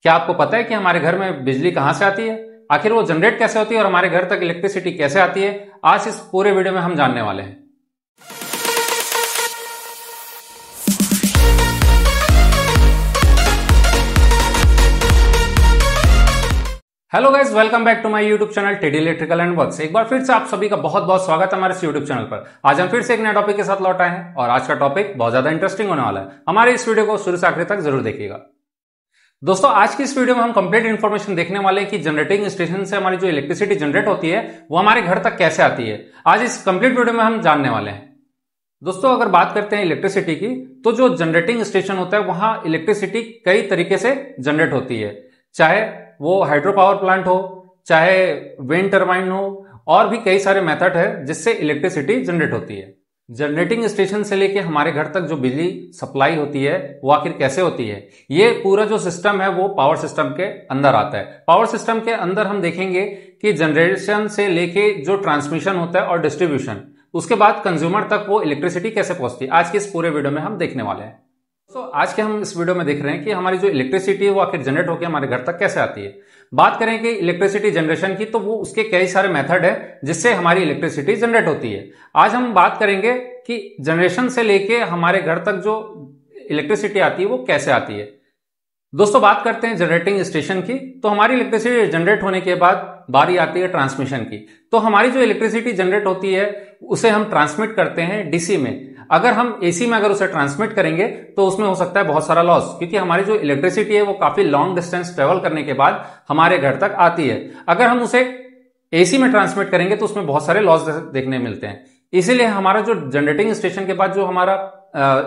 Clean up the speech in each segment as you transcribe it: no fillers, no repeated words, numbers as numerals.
क्या आपको पता है कि हमारे घर में बिजली कहां से आती है, आखिर वो जनरेट कैसे होती है और हमारे घर तक इलेक्ट्रिसिटी कैसे आती है? आज इस पूरे वीडियो में हम जानने वाले हैं। Hello guys, welcome back to my YouTube channel Teddy electrical and works. एक बार फिर से आप सभी का बहुत बहुत स्वागत है हमारे इस यूट्यूब चैनल पर। आज हम फिर से एक नए टॉपिक के साथ लौट आए हैं और आज का टॉपिक बहुत ज्यादा इंटरेस्टिंग होने वाला है। हमारे इस वीडियो को शुरू से आखिर तक जरूर देखिएगा। दोस्तों, आज की इस वीडियो में हम कंप्लीट इन्फॉर्मेशन देखने वाले हैं कि जनरेटिंग स्टेशन से हमारी जो इलेक्ट्रिसिटी जनरेट होती है वो हमारे घर तक कैसे आती है। आज इस कंप्लीट वीडियो में हम जानने वाले हैं। दोस्तों, अगर बात करते हैं इलेक्ट्रिसिटी की, तो जो जनरेटिंग स्टेशन होता है वहां इलेक्ट्रिसिटी कई तरीके से जनरेट होती है, चाहे वो हाइड्रो पावर प्लांट हो, चाहे विंड टर्बाइन हो, और भी कई सारे मेथड है जिससे इलेक्ट्रिसिटी जनरेट होती है। जनरेटिंग स्टेशन से लेके हमारे घर तक जो बिजली सप्लाई होती है वो आखिर कैसे होती है, ये पूरा जो सिस्टम है वो पावर सिस्टम के अंदर आता है। पावर सिस्टम के अंदर हम देखेंगे कि जनरेशन से लेके जो ट्रांसमिशन होता है और डिस्ट्रीब्यूशन, उसके बाद कंज्यूमर तक वो इलेक्ट्रिसिटी कैसे पहुंचती है, आज के इस पूरे वीडियो में हम देखने वाले हैं। तो आज के हम इस वीडियो में देख रहे हैं कि हमारी जो इलेक्ट्रिसिटी है वो आखिर जनरेट होकर हमारे घर तक कैसे आती है। बात करें कि इलेक्ट्रिसिटी जनरेशन की, तो वो उसके कई सारे मेथड है जिससे हमारी इलेक्ट्रिसिटी जनरेट होती है। आज हम बात करेंगे कि जनरेशन से लेके हमारे घर तक जो इलेक्ट्रिसिटी आती है वो कैसे आती है। दोस्तों, बात करते हैं जनरेटिंग स्टेशन की, तो हमारी इलेक्ट्रिसिटी जनरेट होने के बाद बारी आती है ट्रांसमिशन की। तो हमारी जो इलेक्ट्रिसिटी जनरेट होती है उसे हम ट्रांसमिट करते हैं डीसी में। अगर हम एसी में अगर उसे ट्रांसमिट करेंगे तो उसमें हो सकता है बहुत सारा लॉस, क्योंकि हमारी जो इलेक्ट्रिसिटी है वो काफी लॉन्ग डिस्टेंस ट्रेवल करने के बाद हमारे घर तक आती है। अगर हम उसे एसी में ट्रांसमिट करेंगे तो उसमें बहुत सारे लॉस देखने मिलते हैं। इसीलिए हमारा जो जनरेटिंग स्टेशन के बाद जो हमारा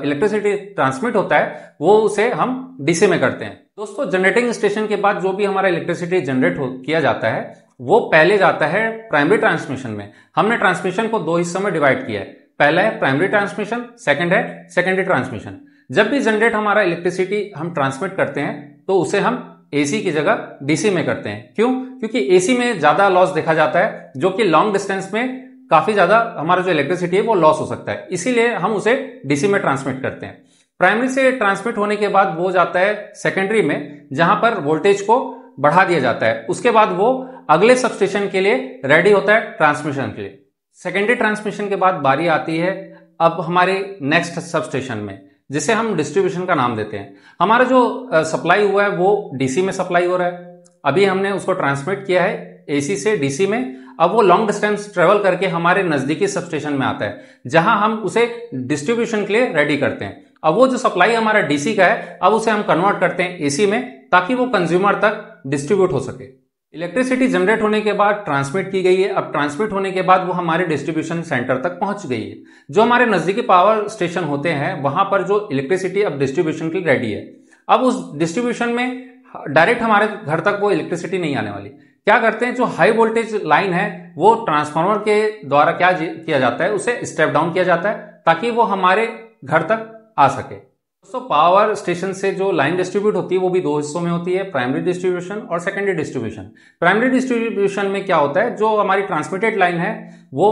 इलेक्ट्रिसिटी ट्रांसमिट होता है वो उसे हम डीसी में करते हैं। दोस्तों, जनरेटिंग स्टेशन के बाद जो भी हमारा इलेक्ट्रिसिटी जनरेट किया जाता है वो पहले जाता है प्राइमरी ट्रांसमिशन में। हमने ट्रांसमिशन को दो हिस्सों में डिवाइड किया है, पहला है प्राइमरी ट्रांसमिशन, सेकंड है सेकेंडरी ट्रांसमिशन। जब भी जनरेट हमारा इलेक्ट्रिसिटी हम ट्रांसमिट करते हैं तो उसे हम एसी की जगह डीसी में करते हैं। क्यों? क्योंकि एसी में ज्यादा लॉस देखा जाता है, जो कि लॉन्ग डिस्टेंस में काफी ज्यादा हमारा जो इलेक्ट्रिसिटी है वो लॉस हो सकता है, इसीलिए हम उसे डीसी में ट्रांसमिट करते हैं। प्राइमरी से ट्रांसमिट होने के बाद वो जाता है सेकेंडरी में, जहां पर वोल्टेज को बढ़ा दिया जाता है। उसके बाद वो अगले सबस्टेशन के लिए रेडी होता है ट्रांसमिशन के लिए। सेकेंडरी ट्रांसमिशन के बाद बारी आती है अब हमारे नेक्स्ट सबस्टेशन में, जिसे हम डिस्ट्रीब्यूशन का नाम देते हैं। हमारा जो सप्लाई हुआ है वो डीसी में सप्लाई हो रहा है। अभी हमने उसको ट्रांसमिट किया है एसी से डीसी में। अब वो लॉन्ग डिस्टेंस ट्रेवल करके हमारे नजदीकी सबस्टेशन में आता है, जहां हम उसे डिस्ट्रीब्यूशन के लिए रेडी करते हैं। अब वो जो सप्लाई हमारा डीसी का है, अब उसे हम कन्वर्ट करते हैं एसी में, ताकि वो कंज्यूमर तक डिस्ट्रीब्यूट हो सके। इलेक्ट्रिसिटी जनरेट होने के बाद ट्रांसमिट की गई है। अब ट्रांसमिट होने के बाद वो हमारे डिस्ट्रीब्यूशन सेंटर तक पहुंच गई है। जो हमारे नजदीकी पावर स्टेशन होते हैं वहां पर जो इलेक्ट्रिसिटी अब डिस्ट्रीब्यूशन के लिए रेडी है। अब उस डिस्ट्रीब्यूशन में डायरेक्ट हमारे घर तक वो इलेक्ट्रिसिटी नहीं आने वाली। क्या करते हैं, जो हाई वोल्टेज लाइन है वो ट्रांसफार्मर के द्वारा क्या किया जाता है, उसे स्टेप डाउन किया जाता है ताकि वो हमारे घर तक आ सके। दोस्तों, पावर स्टेशन से जो लाइन डिस्ट्रीब्यूट होती है वो भी दो हिस्सों में होती है, प्राइमरी डिस्ट्रीब्यूशन और सेकेंडरी डिस्ट्रीब्यूशन। प्राइमरी डिस्ट्रीब्यूशन में क्या होता है, जो हमारी ट्रांसमिटेड लाइन है वो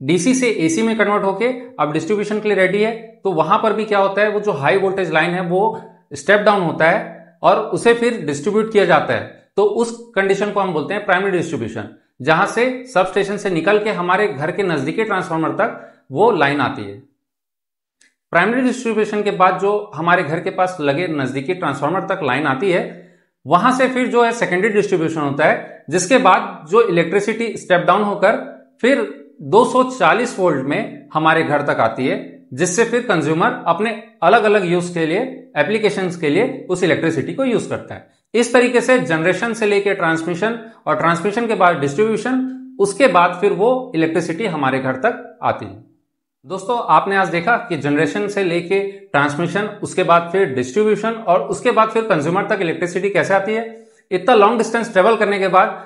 डीसी से एसी में कन्वर्ट होके अब डिस्ट्रीब्यूशन के लिए रेडी है। तो वहां पर भी क्या होता है, वो जो हाई वोल्टेज लाइन है वो स्टेप डाउन होता है और उसे फिर डिस्ट्रीब्यूट किया जाता है। तो उस कंडीशन को हम बोलते हैं प्राइमरी डिस्ट्रीब्यूशन, जहां से सब स्टेशन से निकल के हमारे घर के नजदीकी ट्रांसफार्मर तक वो लाइन आती है। प्राइमरी डिस्ट्रीब्यूशन के बाद जो हमारे घर के पास लगे नजदीकी ट्रांसफार्मर तक लाइन आती है, वहां से फिर जो है सेकेंडरी डिस्ट्रीब्यूशन होता है, जिसके बाद जो इलेक्ट्रिसिटी स्टेप डाउन होकर फिर 240 वोल्ट में हमारे घर तक आती है, जिससे फिर कंज्यूमर अपने अलग अलग यूज के लिए, एप्लीकेशंस के लिए उस इलेक्ट्रिसिटी को यूज करता है। इस तरीके से जनरेशन से लेकर ट्रांसमिशन और ट्रांसमिशन के बाद डिस्ट्रीब्यूशन, उसके बाद फिर वो इलेक्ट्रिसिटी हमारे घर तक आती है। दोस्तों, आपने आज देखा कि जनरेशन से लेके ट्रांसमिशन, उसके बाद फिर डिस्ट्रीब्यूशन और उसके बाद फिर कंज्यूमर तक इलेक्ट्रिसिटी कैसे आती है। इतना लॉन्ग डिस्टेंस ट्रेवल करने के बाद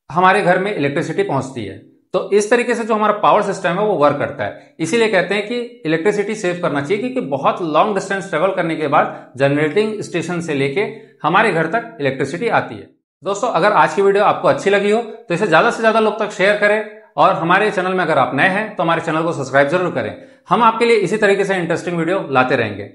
हमारे घर में इलेक्ट्रिसिटी पहुंचती है। तो इस तरीके से जो हमारा पावर सिस्टम है वो वर्क करता है। इसीलिए कहते हैं कि इलेक्ट्रिसिटी सेव करना चाहिए, क्योंकि बहुत लॉन्ग डिस्टेंस ट्रेवल करने के बाद जनरेटिंग स्टेशन से लेके हमारे घर तक इलेक्ट्रिसिटी आती है। दोस्तों, अगर आज की वीडियो आपको अच्छी लगी हो तो इसे ज्यादा से ज्यादा लोग तक शेयर करें, और हमारे चैनल में अगर आप नए हैं तो हमारे चैनल को सब्सक्राइब जरूर करें। हम आपके लिए इसी तरीके से इंटरेस्टिंग वीडियो लाते रहेंगे।